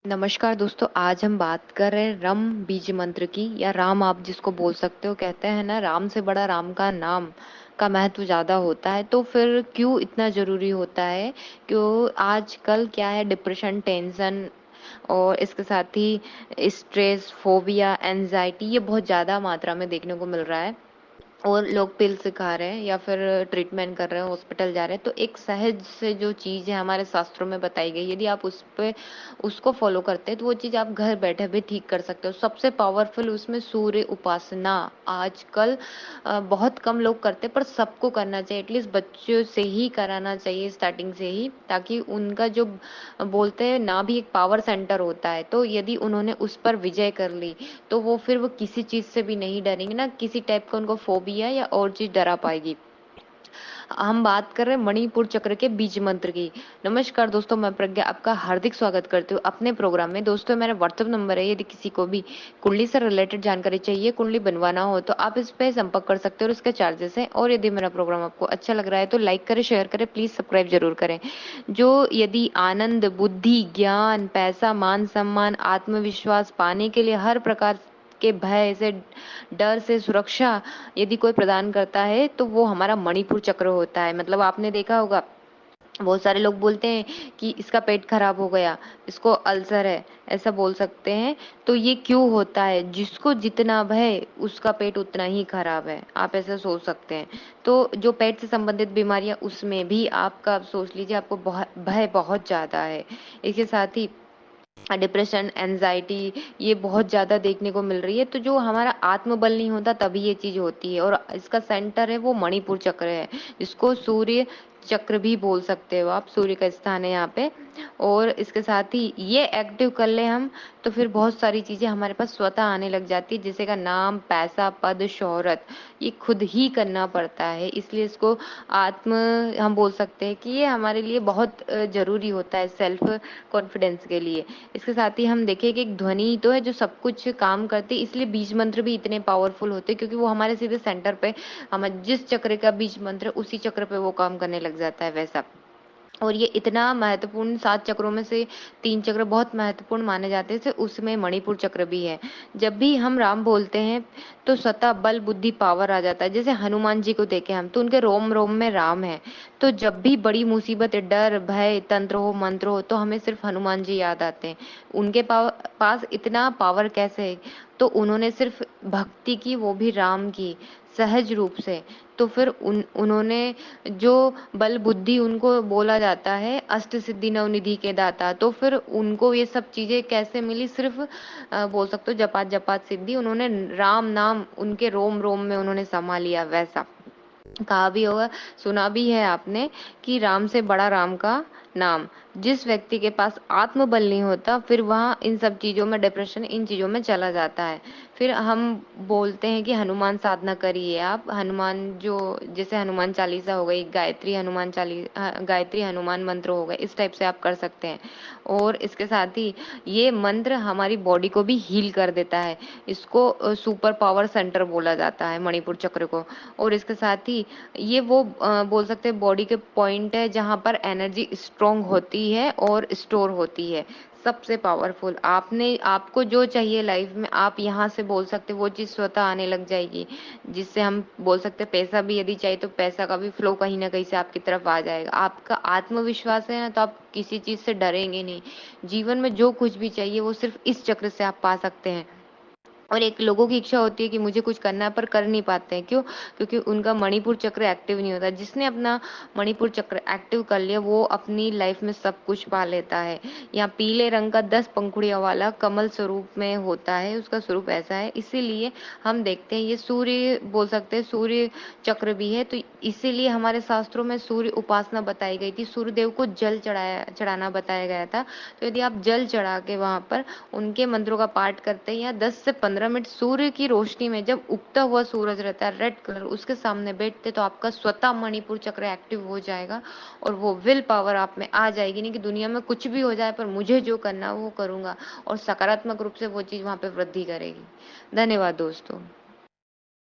नमस्कार दोस्तों, आज हम बात कर रहे हैं रम बीज मंत्र की, या राम आप जिसको बोल सकते हो। कहते हैं ना, राम से बड़ा राम का नाम का महत्व ज्यादा होता है। तो फिर क्यों इतना जरूरी होता है? क्यों आजकल क्या है, डिप्रेशन, टेंशन और इसके साथ ही स्ट्रेस, फोबिया, एंजाइटी, ये बहुत ज्यादा मात्रा में देखने को मिल रहा है। और लोग पिल्स खा रहे हैं या फिर ट्रीटमेंट कर रहे हैं, हॉस्पिटल जा रहे हैं। तो एक सहज से जो चीज है हमारे शास्त्रों में बताई गई, यदि आप उसको फॉलो करते हैं तो वो चीज आप घर बैठे भी ठीक कर सकते हो। सबसे पावरफुल उसमें सूर्य उपासना। आजकल बहुत कम लोग करते हैं, पर सबको करना चाहिए। एटलीस्ट बच्चों से ही कराना चाहिए, स्टार्टिंग से ही, ताकि उनका जो बोलते हैं ना भी एक पावर सेंटर होता है, तो यदि उन्होंने उस पर विजय कर ली तो वो किसी चीज से भी नहीं डरेंगे, ना किसी टाइप का उनको फोबिया या और चीज डरा पाएगी। हम बात कर रहे हैं मणिपुर चक्र के बीज मंत्र की। नमस्कार दोस्तों, मैं प्रज्ञा आपका हार्दिक स्वागत करती हूँ अपने प्रोग्राम में। दोस्तों, मेरा व्हाट्सएप नंबर है, यदि किसी को भी कुंडली से रिलेटेड जानकारी चाहिए, कुंडली बनवाना हो, तो आप इस पे संपर्क कर सकते हो और इसके चार्जेस हैं। और यदि मेरा प्रोग्राम आपको अच्छा लग रहा है तो लाइक करें, शेयर करें, प्लीज सब्सक्राइब जरूर करें। जो यदि आनंद, बुद्धि, ज्ञान, पैसा, मान सम्मान, आत्मविश्वास पाने के लिए हर प्रकार के भय से, डर से सुरक्षा यदि कोई प्रदान करता है, तो वो हमारा मणिपुर चक्र होता है। मतलब आपने देखा होगा, बहुत सारे लोग बोलते हैं कि इसका पेट खराब हो गया, इसको अल्सर है, ऐसा बोल सकते हैं। तो ये क्यों होता है? जिसको जितना भय, उसका पेट उतना ही खराब है, आप ऐसा सोच सकते हैं। तो जो पेट से संबंधित बीमारियां, उसमें भी आपका, आप सोच लीजिए, आपको भय बहुत ज्यादा है। इसके साथ ही डिप्रेशन, एंजाइटी, ये बहुत ज्यादा देखने को मिल रही है। तो जो हमारा आत्मबल नहीं होता, तभी ये चीज होती है। और इसका सेंटर है वो मणिपुर चक्र है, जिसको सूर्य चक्र भी बोल सकते हो आप। सूर्य का स्थान है यहाँ पे। और इसके साथ ही ये एक्टिव कर ले हम, तो फिर बहुत सारी चीजें हमारे पास स्वतः आने लग जाती है, जैसे का नाम, पैसा, पद, शोहरत। ये खुद ही करना पड़ता है, इसलिए इसको आत्म, हम बोल सकते हैं कि ये हमारे लिए बहुत जरूरी होता है, सेल्फ कॉन्फिडेंस के लिए। इसके साथ ही हम देखें कि एक ध्वनि तो है जो सब कुछ काम करती है, इसलिए बीज मंत्र भी इतने पावरफुल होते हैं, क्योंकि वो हमारे सीधे सेंटर पे, हम जिस चक्र का बीज मंत्र, उसी चक्र पे वो काम करने लग जाता है वैसा। और ये इतना महत्वपूर्ण, 7 चक्रों में से 3 चक्र बहुत महत्वपूर्ण माने जाते हैं, जैसे उसमें मणिपुर चक्र भी है। जब भी हम राम बोलते हैं तो स्वतः बल, बुद्धि, पावर आ जाता है। जैसे हनुमान जी को देखें हम, तो उनके रोम रोम में राम है। तो जब भी बड़ी मुसीबत, डर, भय, तंत्र हो, मंत्र हो, तो हमें सिर्फ हनुमान जी याद आते हैं। उनके पास इतना पावर कैसे है? तो उन्होंने सिर्फ भक्ति की, वो भी राम की, सहज रूप से। तो फिर उन्होंने जो बल, बुद्धि, उनको बोला जाता है अष्ट सिद्धि नवनिधि के दाता। तो फिर उनको ये सब चीजें कैसे मिली? सिर्फ बोल सकते हो जपात जपात सिद्धि, उन्होंने राम नाम उनके रोम रोम में उन्होंने समा लिया वैसा। कहा भी होगा, सुना भी है आपने, कि राम से बड़ा राम का नाम। जिस व्यक्ति के पास आत्मबल नहीं होता, फिर वह इन सब चीजों में, डिप्रेशन, इन चीजों में चला जाता है। फिर हम बोलते हैं कि हनुमान साधना करिए आप। हनुमान जो, जैसे हनुमान चालीसा हो गई, गायत्री हनुमान मंत्र हो गए, इस टाइप से आप कर सकते हैं। और इसके साथ ही ये मंत्र हमारी बॉडी को भी हील कर देता है। इसको सुपर पावर सेंटर बोला जाता है, मणिपुर चक्र को। और इसके साथ ही ये वो बोल सकते हैं बॉडी के पॉइंट है जहां पर एनर्जी स्ट्रोंग होती है और स्टोर होती है। सबसे पावरफुल, आपको जो चाहिए लाइफ में, आप यहाँ से बोल सकते हैं, वो चीज स्वतः आने लग जाएगी। जिससे हम बोल सकते हैं, पैसा भी यदि चाहिए तो पैसा का भी फ्लो कहीं ना कहीं से आपकी तरफ आ जाएगा। आपका आत्मविश्वास है ना, तो आप किसी चीज से डरेंगे नहीं। जीवन में जो कुछ भी चाहिए वो सिर्फ इस चक्र से आप पा सकते हैं। और एक लोगों की इच्छा होती है कि मुझे कुछ करना है, पर कर नहीं पाते हैं। क्यों? क्योंकि उनका मणिपुर चक्र एक्टिव नहीं होता। जिसने अपना मणिपुर चक्र एक्टिव कर लिया, वो अपनी लाइफ में सब कुछ पा लेता है। यहाँ पीले रंग का 10 पंखुड़ियों वाला कमल स्वरूप में होता है, उसका स्वरूप ऐसा है। इसीलिए हम देखते हैं, ये सूर्य बोल सकते हैं, सूर्य चक्र भी है। तो इसीलिए हमारे शास्त्रों में सूर्य उपासना बताई गई थी, सूर्य देव को जल चढ़ाना बताया गया था। तो यदि आप जल चढ़ा के वहां पर उनके मंत्रों का पाठ करते हैं, या 10 से 15 मिनट सूर्य की रोशनी में, जब उगता हुआ सूरज रहता है रेड कलर, उसके सामने बैठते, तो आपका स्वतः मणिपुर चक्र एक्टिव हो जाएगा। और वो विल पावर आप में आ जाएगी, नहीं कि दुनिया में कुछ भी हो जाए, पर मुझे जो करना है वो करूंगा। और सकारात्मक रूप से वो चीज वहां पे वृद्धि करेगी। धन्यवाद दोस्तों।